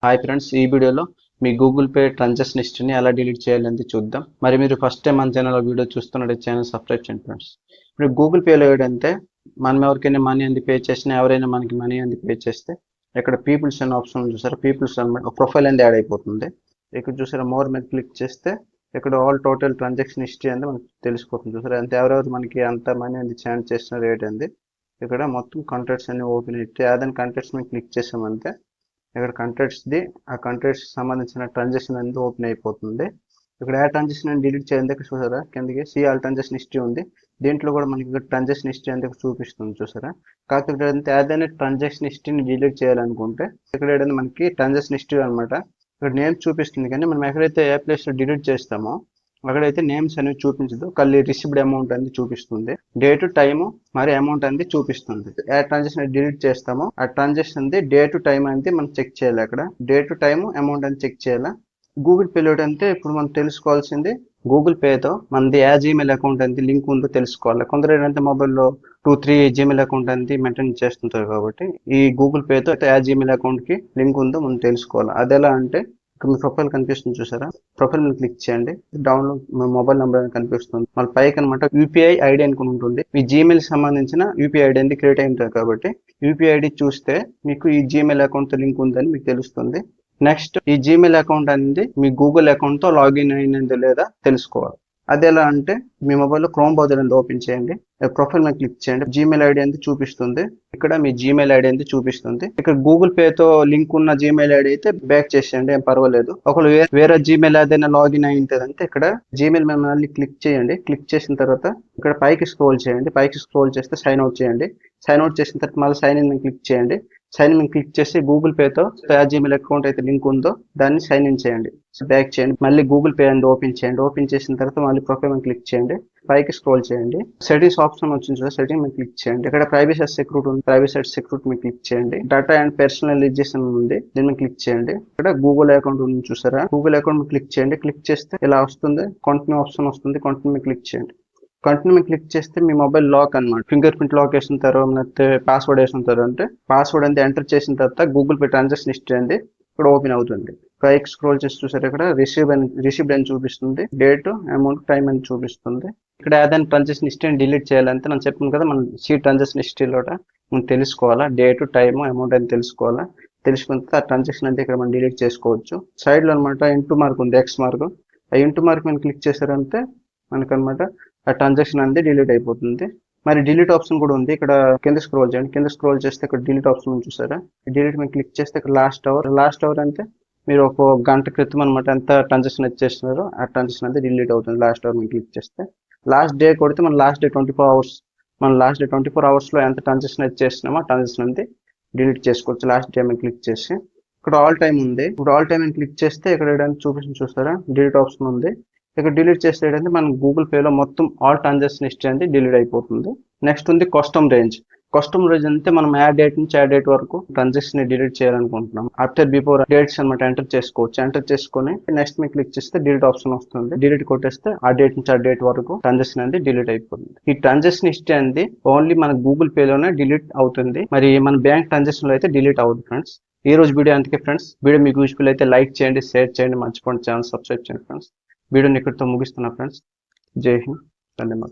Hi friends, ఈ వీడియోలో మీ Google pay transaction హిస్టరీని ఎలా డిలీట్ చేయాలని చూద్దాం. మరి మీరు ఫస్ట్ టైం మన ఛానల్ వీడియో చూస్తున్నట్టు ఛానల్ సబ్స్క్రైబ్ చేయండి ఫ్రెండ్స్. ఇప్పుడు గూగుల్ పేలో ఏంటంటే మనం ఎవరికైనా మనీ అంది పే చేసినా, ఎవరైనా మనకి మనీ అంది పే చేస్తే ఇక్కడ పీపుల్స్ అనే ఆప్షన్ చూసారా, పీపుల్స్ అనమాట ఒక ప్రొఫైల్ అనేది యాడ్ అయిపోతుంది. ఇక్కడ చూసారా మోర్ మీద క్లిక్ చేస్తే ఇక్కడ ఆల్ టోటల్ ట్రాన్సాక్షన్ హిస్టరీ అనేది మనకి తెలిసిపోతుంది. చూసారా అంటే ఎవరెవరు మనకి అంత మనీ అంది ఛాన్స్ చేసిన రేట్ అంది ఇక్కడ మొత్తం కాంటాక్ట్స్ అన్ని ఓపెన్ అయితే ఏదైనా కాంటాక్ట్స్ మీద క్లిక్ చేసామంటే ఇక్కడ కంటెంట్స్ది ఆ కంటెంట్స్ సంబంధించిన ట్రాన్సాక్షన్ అనేది ఓపెన్ అయిపోతుంది. ఇక్కడ ఏ ట్రాన్సాక్షన్ అని డిలీట్ చేయాలి ఇక్కడ చూసారా, కిందకి సి ఆల్ ట్రాన్సాక్షన్ హిస్టరీ ఉంది. దీంట్లో కూడా మనకి ఇక్కడ ట్రాన్సాక్షన్ హిస్టరీ అనేది చూపిస్తుంది చూసారా. కాకపోతే ఇక్కడ ఏదైనా ట్రాన్సాక్షన్ హిస్టరీని డిలీట్ చేయాలనుకుంటే ఇక్కడ ఏదైనా మనకి ట్రాన్సాక్షన్ హిస్టరీ అనమాట ఇక్కడ నేమ్ చూపిస్తుంది. కానీ మనం ఎక్కడైతే ఏ ప్లేస్లో డిలీట్ చేస్తామో అక్కడైతే నేమ్స్ అనేవి చూపించదు, కల్లి రిసిప్డ్ అమౌంట్ అనేది చూపిస్తుంది, డేట్ టైము మరి అమౌంట్ అనేది చూపిస్తుంది. ఏ ట్రాన్సాక్షన్ డిలీట్ చేస్తామో ఆ ట్రాన్సాక్షన్ డేట్ టైం అనేది మనం చెక్ చేయాలి. అక్కడ డేట్ టైము అమౌంట్ అని చెక్ చేయాలి. గూగుల్ పేలో అంటే ఇప్పుడు మనం తెలుసుకోవాల్సింది గూగుల్ పేతో మనది ఏ జీమెయిల్ అకౌంట్ అనేది లింక్ ఉందో తెలుసుకోవాలి. కొందరు ఏంటంటే మొబైల్లో 2-3 జీమెయిల్ అకౌంట్ అనేది మెయింటైన్ చేస్తుంటారు. కాబట్టి ఈ గూగుల్ పేతో ఏ జీమెయిల్ అకౌంట్కి లింక్ ఉందో మనం తెలుసుకోవాలి. అది ఎలా అంటే మీ ప్రొఫైల్ కనిపిస్తుంది చూసారా, ప్రొఫైల్ మీద క్లిక్ చేయండి, డౌన్లోడ్ మొబైల్ నెంబర్ అని కనిపిస్తుంది. మళ్ళీ పైకి అనమాట యూపీఐ ఐడి అనుకుని ఉంటుంది. మీ జీమెయిల్ సంబంధించిన యూపీఐ ఐడి అనేది క్రియేట్ అయి ఉంటుంది. కాబట్టి యూపీఐ ఐడి చూస్తే మీకు ఈ జీమెయిల్ అకౌంట్ లింక్ ఉందని మీకు తెలుస్తుంది. నెక్స్ట్ ఈ జీమెయిల్ అకౌంట్ అనేది మీ గూగుల్ అకౌంట్ తో లాగిన్ అయినది లేదా తెలుసుకోవాలి. అది ఎలా అంటే మీ మొబైల్లో క్రోమ్ బ్రౌజర్ అనేది ఓపెన్ చేయండి, ప్రొఫైల్ మీద క్లిక్ చేయండి, జీమెయిల్ ఐడి అనేది చూపిస్తుంది. ఇక్కడ మీ జీమెయిల్ ఐడి అనేది చూపిస్తుంది. ఇక్కడ గూగుల్ పే తో లింక్ ఉన్న జీమెయిల్ ఐడి అయితే బ్యాక్ చేసేయండి, ఏం పర్వాలేదు. ఒకవేళ వేరే జీమెయిల్ ఏదైనా లాగిన్ అయి ఉంటుంది అంటే ఇక్కడ జీమెయిల్ మీద మళ్ళీ క్లిక్ చేయండి. క్లిక్ చేసిన తర్వాత ఇక్కడ పైకి స్క్రోల్ చేయండి, పైకి స్క్రోల్ చేస్తే సైన్ అవుట్ చేయండి. సైన్ అవుట్ చేసిన తర్వాత మళ్ళీ సైన్ ఇన్ క్లిక్ చేయండి. సైన్ ఇన్ క్లిక్ చేసి గూగుల్ పేతో జీమెయిల్ అకౌంట్ అయితే లింక్ ఉందో దాన్ని సైన్ ఇన్ చేయండి, బ్యాక్ చేయండి. మళ్ళీ గూగుల్ పే అనేది ఓపెన్ చేయండి. ఓపెన్ చేసిన తర్వాత మళ్ళీ ప్రొఫైల్ మీద క్లిక్ చేయండి, పైకి స్క్రోల్ చేయండి, సెట్టింగ్స్ ఆప్షన్ వచ్చింది చూడ, సెట్టింగ్ మీద క్లిక్ చేయండి. ఇక్కడ ప్రైవసీ సెక్యూరిటీ ఉంది, ప్రైవసీ సెక్యూరిటీ మీద క్లిక్ చేయండి. డేటా అండ్ పర్సనలైజేషన్ ఉంది, దీని మీద క్లిక్ చేయండి. ఇక్కడ గూగుల్ అకౌంట్ ఉంది చూసారా, గూగుల్ అకౌంట్ మీద క్లిక్ చేయండి. క్లిక్ చేస్తే ఇలా వస్తుంది, కంటిన్యూ ఆప్షన్ వస్తుంది, కంటిన్యూ మీద క్లిక్ చేయండి. కంటిన్యూ మీద క్లిక్ చేస్తే మీ మొబైల్ లాక్ అనమాట, ఫింగర్ ప్రింట్ లాక్ వేసుంటారు, లేకపోతే పాస్వర్డ్ వేసుంటారు. అంటే పాస్వర్డ్ అంతా ఎంటర్ చేసిన తర్వాత గూగుల్ పే ట్రాన్సాక్షన్ హిస్టరీ అండి ఇక్కడ ఓపెన్ అవుతుంది. పైకి స్క్రోల్ చేసి చూసారు, ఇక్కడ రిసీవ్డ్ అని చూపిస్తుంది, డేట్ అమౌంట్ టైం అని చూపిస్తుంది. ఇక్కడ ఏదైనా ట్రాన్సాక్షన్ హిస్టరీని డిలీట్ చేయాలంటే నేను చెప్పాను కదా, మనం సీ ట్రాన్సాక్షన్ హిస్టరీలో మనం తెలుసుకోవాలా, డేట్ టైము అమౌంట్ అని తెలుసుకోవాలా. తెలుసుకుంటే ఆ ట్రాన్సాక్షన్ అంటే ఇక్కడ మనం డిలీట్ చేసుకోవచ్చు. సైడ్ లో అనమాట ఇంటూ మార్క్ ఉంది, ఎక్స్ మార్క్. ఆ ఇంటూ మార్క్ మీద క్లిక్ చేశారంటే మనకనమాట ఆ ట్రాన్సాక్షన్ అనేది డిలీట్ అయిపోతుంది. మరి డిలీట్ ఆప్షన్ కూడా ఉంది, ఇక్కడ కింద స్క్రోల్ చేయండి. కింద స్క్రోల్ చేస్తే ఇక్కడ డిలీట్ ఆప్షన్ చూసారా, డిలీట్ మీద క్లిక్ చేస్తే ఇక్కడ లాస్ట్ అవర్ అంటే మీరు ఒక గంట క్రితం అనమాట ఎంత ట్రాన్సాక్షన్ వచ్చేస్తున్నారో ఆ ట్రాన్సాక్షన్ అయితే డిలీట్ అవుతుంది. లాస్ట్ అవర్ మీద క్లిక్ చేస్తే లాస్ట్ డే కొడితే మన లాస్ట్ డే 24 అవర్స్, మన లాస్ట్ డే 24 అవర్స్లో ఎంత ట్రాన్సాక్షన్ వచ్చేస్తున్నామో ఆ ట్రాన్సాక్షన్ అనేది డిలీట్ చేసుకోవచ్చు. లాస్ట్ డే మీద క్లిక్ చేసి ఇక్కడ ఆల్ టైమ్ ఉంది, ఇప్పుడు ఆల్ టైమ్ అని క్లిక్ చేస్తే ఇక్కడ ఏదైనా చూస్తారా, డిలీట్ ఆప్షన్ ఉంది. ఇక్కడ డిలీట్ చేస్తే ఏంటంటే మన గూగుల్ పేలో మొత్తం ఆల్ ట్రాన్సాక్షన్ హిస్టరీ అనేది డిలీట్ అయిపోతుంది. నెక్స్ట్ ఉంది కస్టమ్ రేంజ్. కస్టమ్ రేంజ్ అంటే మనం ఏ డేట్ నుంచి ఆ డేట్ వరకు ట్రాన్సాక్షన్ ని డిలీట్ చేయాలనుకుంటున్నాం. ఆఫ్టర్ బిఫోర్ డేట్స్ అనమాట ఎంటర్ చేసుకోవచ్చు. ఎంటర్ చేసుకొని నెక్స్ట్ మీద క్లిక్ చేస్తే డిలీట్ ఆప్షన్ వస్తుంది, డిలీట్ కొట్టేస్తే ఆ డేట్ నుంచి ఆ డేట్ వరకు ట్రాన్సాక్షన్ అనేది డిలీట్ అయిపోతుంది. ఈ ట్రాన్సాక్షన్ హిస్టరీ అనేది ఓన్లీ మన గూగుల్ పేలోనే డిలీట్ అవుతుంది, మరి మన బ్యాంక్ ట్రాన్సాక్షన్ లో అయితే డిలీట్ అవుతుంది ఫ్రెండ్స్. ఈ రోజు వీడియో అందుకే ఫ్రెండ్స్, వీడియో మీకు యూస్ఫుల్ అయితే లైక్ చేయండి, షేర్ చేయండి, మర్చిపోండి ఛానల్ సబ్స్క్రైబ్ చేయండి ఫ్రెండ్స్. వీడియోని ఇక్కడితో ముగిస్తున్నా ఫ్రెండ్స్. జై హింద్, ధన్యవాదాలు.